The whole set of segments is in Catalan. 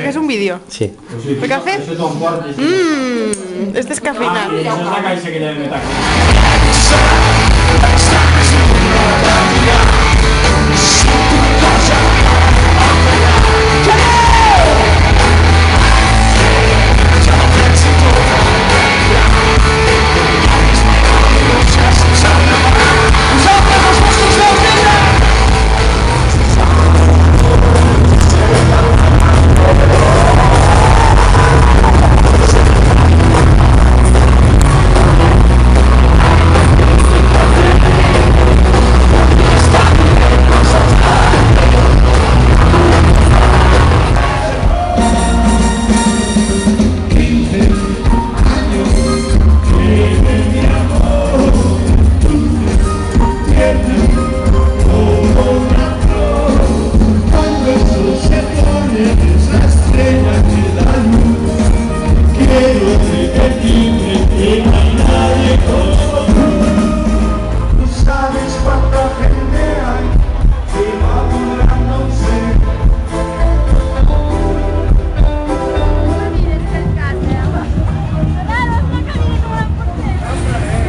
que es un vídeo. Sí. ¿De café? Es descafeinado. Es la caixa que de metal.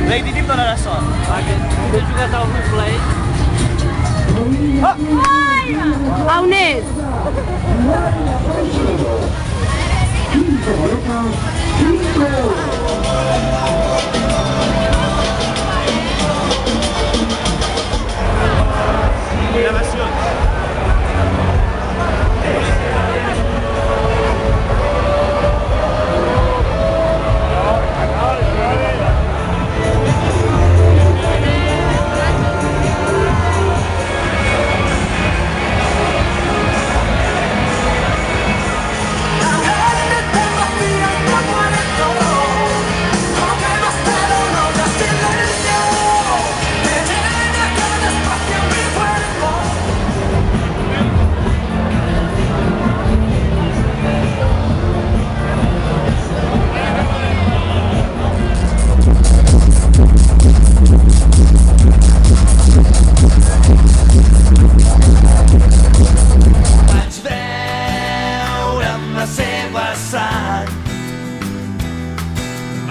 Lady, di mana rasa? Kita juga tahu play. A on és?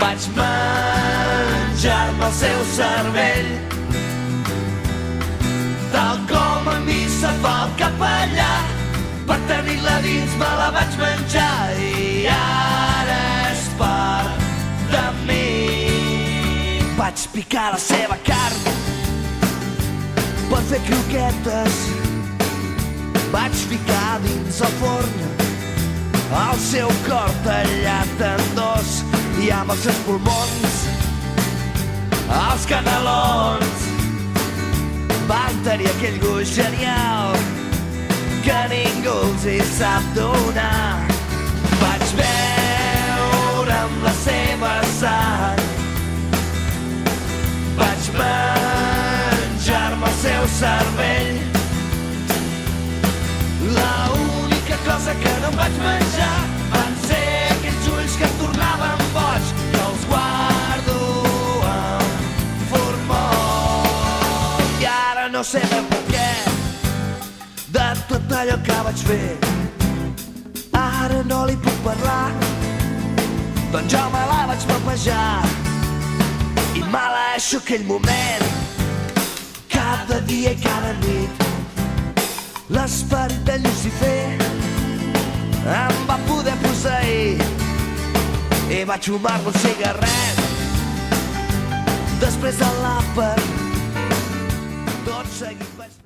Vaig menjar-me el seu cervell, tal com a mi se fa el capellà. Per tenir-la dins me la vaig menjar i ara és part de mi. Vaig picar la seva carn per fer croquetes, vaig ficar dins el forn el seu cor tallat en dos i amb els seus pulmons, els canelons, van tenir aquell gust genial que ningú els hi sap donar. Vaig beure amb la seva sang, vaig menjar-me el seu cervell. L'única cosa que no em vaig menjar van ser aquells ulls que em tornaven boig, que els guardo amb formol. I ara no sé ben per què de tot allò que vaig fer ara no li puc parlar, doncs jo me la vaig papejar i maleeixo aquell moment cada dia i cada nit. L'esperit de Llucifer em va poder posseir i vaig fumar-me un cigarret. Després de l'àpat tot seguit vaig...